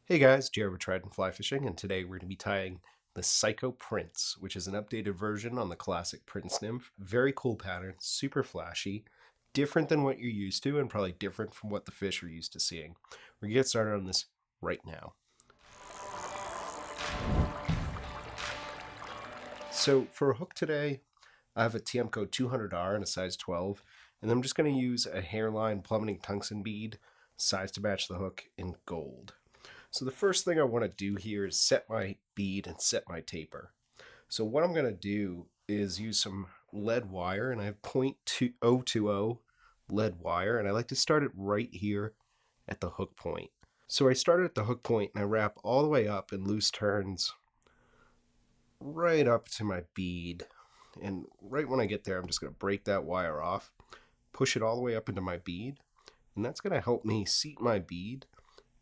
Hey guys, Jared with Trident Fly Fishing, and today we're going to be tying the Psycho Prince, which is an updated version on the classic Prince Nymph. Very cool pattern, super flashy, different than what you're used to, and probably different from what the fish are used to seeing. We're going to get started on this right now. So for a hook today, I have a Tiemco 200R in a size 12, and I'm just going to use a hairline plummeting tungsten bead, size to match the hook, in gold. So the first thing I want to do here is set my bead and set my taper. So what I'm going to do is use some lead wire, and I have 0.2020 lead wire, and I like to start it right here at the hook point. So I started at the hook point and I wrap all the way up in loose turns right up to my bead. And right when I get there, I'm just going to break that wire off, push it all the way up into my bead, and that's going to help me seat my bead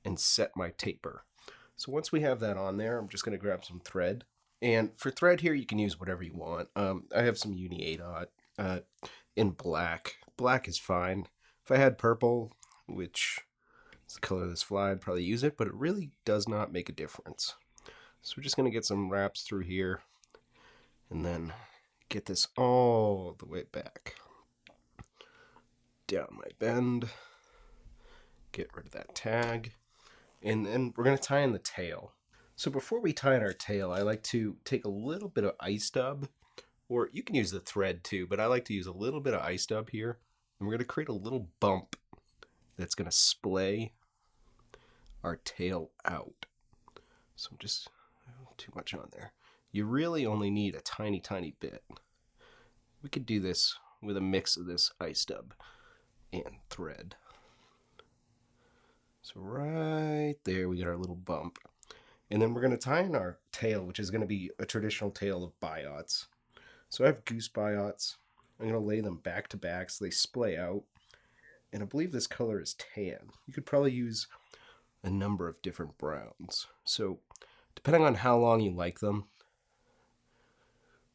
and set my taper. So once we have that on there, I'm just going to grab some thread. And for thread here, you can use whatever you want. I have some Uni 8 in black. Black is fine. If I had purple, which is the color of this fly, I'd probably use it, but it really does not make a difference. So we're just going to get some wraps through here and then get this all the way back. Down my bend. Get rid of that tag. And then we're going to tie in the tail. So before we tie in our tail, I like to take a little bit of ice dub, or you can use the thread too, but I like to use a little bit of ice dub here. And we're going to create a little bump that's going to splay our tail out. So just too much on there. You really only need a tiny, tiny bit. We could do this with a mix of this ice dub and thread. So right there, we get our little bump. And then we're going to tie in our tail, which is going to be a traditional tail of biots. So I have goose biots. I'm going to lay them back to back so they splay out. And I believe this color is tan. You could probably use a number of different browns. So depending on how long you like them,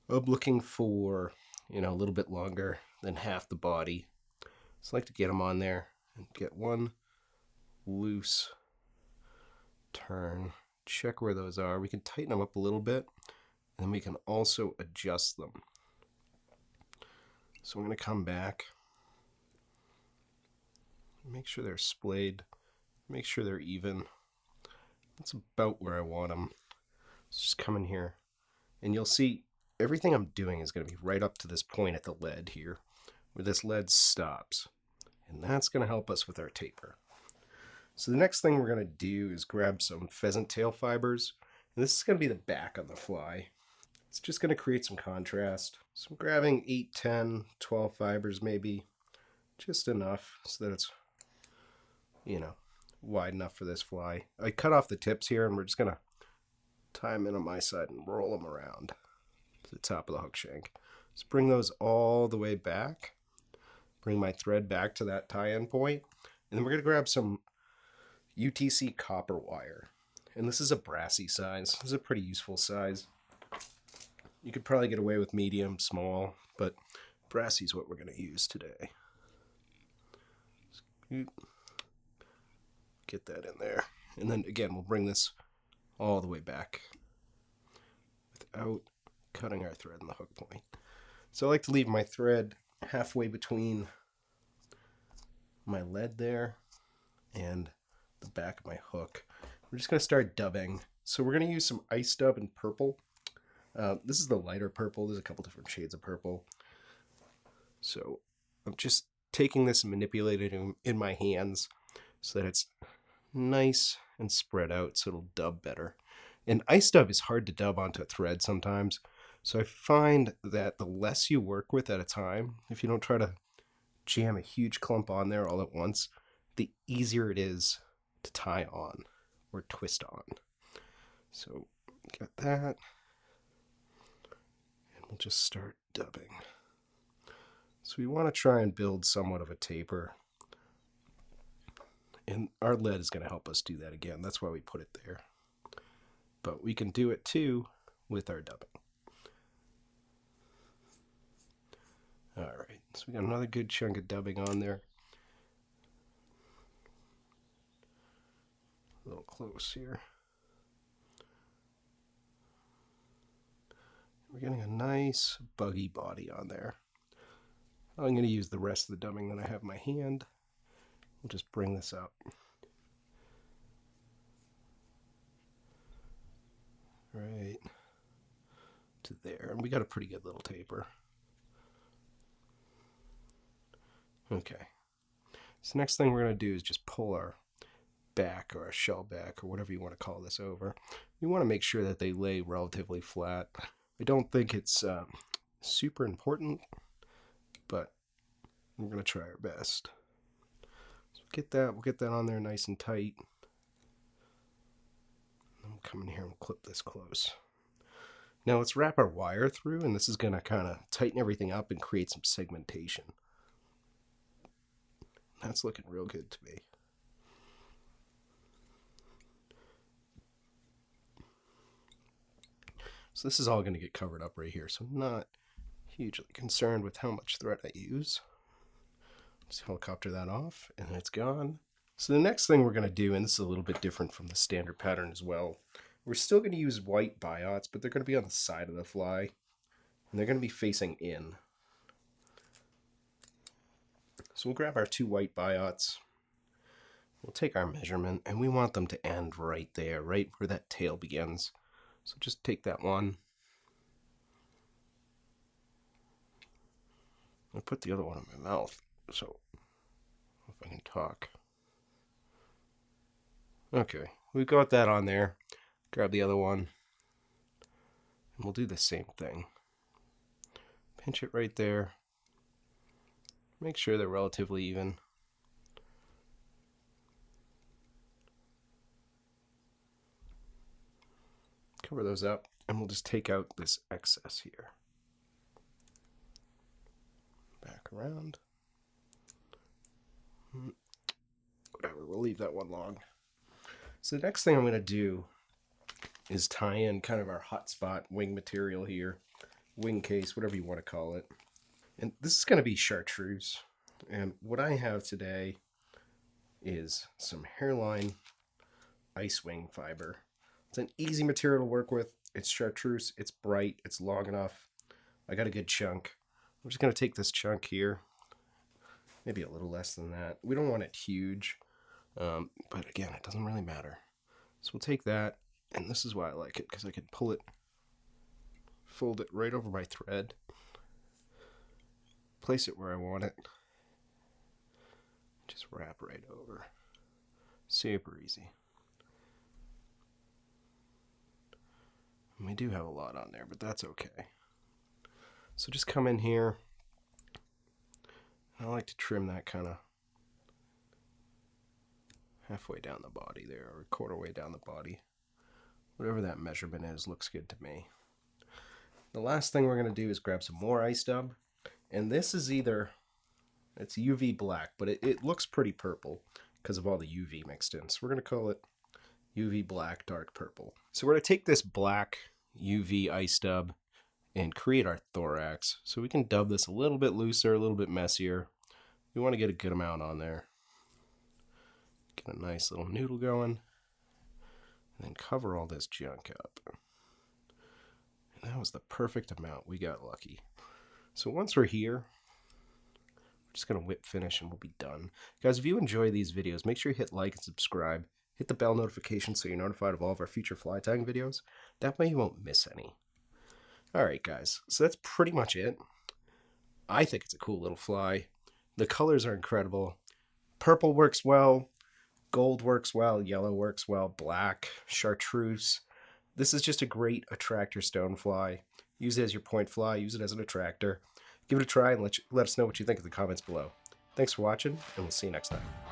I'm looking for, a little bit longer than half the body. So I like to get them on there and get one loose turn. Check where those are. We can tighten them up a little bit, and then we can also adjust them. So I'm going to come back, make sure they're splayed, make sure they're even. That's about where I want them. Let's just come in here, and you'll see everything I'm doing is going to be right up to this point at the lead here, where this lead stops. And that's going to help us with our taper. So the next thing we're going to do is grab some pheasant tail fibers. And this is going to be the back on the fly. It's just going to create some contrast. So I'm grabbing 8, 10, 12 fibers maybe. Just enough so that it's, wide enough for this fly. I cut off the tips here and we're just going to tie them in on my side and roll them around to the top of the hook shank. Just bring those all the way back. Bring my thread back to that tie-in point. And then we're going to grab some UTC copper wire. And this is a brassy size. This is a pretty useful size. You could probably get away with medium, small, but brassy is what we're going to use today. Get that in there. And then again, we'll bring this all the way back without cutting our thread in the hook point. So I like to leave my thread halfway between my lead there and the back of my hook. We're just going to start dubbing. So we're going to use some ice dub in purple. This is the lighter purple. There's a couple different shades of purple. So I'm just taking this and manipulating it in my hands so that it's nice and spread out so it'll dub better. And ice dub is hard to dub onto a thread sometimes. So I find that the less you work with at a time, if you don't try to jam a huge clump on there all at once, the easier it is to tie on or twist on. So got that. And we'll just start dubbing. So we want to try and build somewhat of a taper. And our lead is going to help us do that again. That's why we put it there. But we can do it too with our dubbing. All right, so we got another good chunk of dubbing on there. A little close here. We're getting a nice buggy body on there. I'm going to use the rest of the dubbing that I have in my hand. We'll just bring this up. Right to there. And we got a pretty good little taper. Okay. So next thing we're going to do is just pull our back or our shell back or whatever you want to call this over. We want to make sure that they lay relatively flat. I don't think it's super important, but we're going to try our best. So we'll get that on there nice and tight. And we'll come in here and clip this close. Now let's wrap our wire through, and this is going to kind of tighten everything up and create some segmentation. That's looking real good to me. So this is all going to get covered up right here, so I'm not hugely concerned with how much thread I use. Just helicopter that off, and it's gone. So the next thing we're going to do, and this is a little bit different from the standard pattern as well, we're still going to use white biots, but they're going to be on the side of the fly, and they're going to be facing in. So we'll grab our 2 white biots, we'll take our measurement, and we want them to end right there, right where that tail begins. So just take that one. I'll put the other one in my mouth, so if I can talk. Okay, we've got that on there. Grab the other one, and we'll do the same thing. Pinch it right there. Make sure they're relatively even. Cover those up, and we'll just take out this excess here. Back around. Whatever, we'll leave that one long. So the next thing I'm going to do is tie in kind of our hotspot wing material here. Wing case, whatever you want to call it. And this is going to be chartreuse. And what I have today is some hairline ice wing fiber. It's an easy material to work with. It's chartreuse, it's bright, it's long enough. I got a good chunk. I'm just going to take this chunk here. Maybe a little less than that. We don't want it huge. But again, it doesn't really matter. So we'll take that, and this is why I like it, because I can pull it, fold it right over my thread, place it where I want it, just wrap right over. Super easy. And we do have a lot on there, but that's okay. So just come in here. I like to trim that kind of halfway down the body there, or a quarter way down the body. Whatever that measurement is, looks good to me. The last thing we're going to do is grab some more ice dub. And this is it's UV black, but it looks pretty purple because of all the UV mixed in. So we're going to call it UV black dark purple. So we're going to take this black UV ice dub and create our thorax. So we can dub this a little bit looser, a little bit messier. We want to get a good amount on there. Get a nice little noodle going. And then cover all this junk up. And that was the perfect amount. We got lucky. So once we're here, we're just going to whip finish and we'll be done. Guys, if you enjoy these videos, make sure you hit like and subscribe. Hit the bell notification so you're notified of all of our future fly tying videos. That way you won't miss any. Alright guys, so that's pretty much it. I think it's a cool little fly. The colors are incredible. Purple works well. Gold works well. Yellow works well. Black. Chartreuse. This is just a great attractor stone fly. Use it as your point fly. Use it as an attractor. Give it a try and let us know what you think in the comments below. Thanks for watching, and we'll see you next time.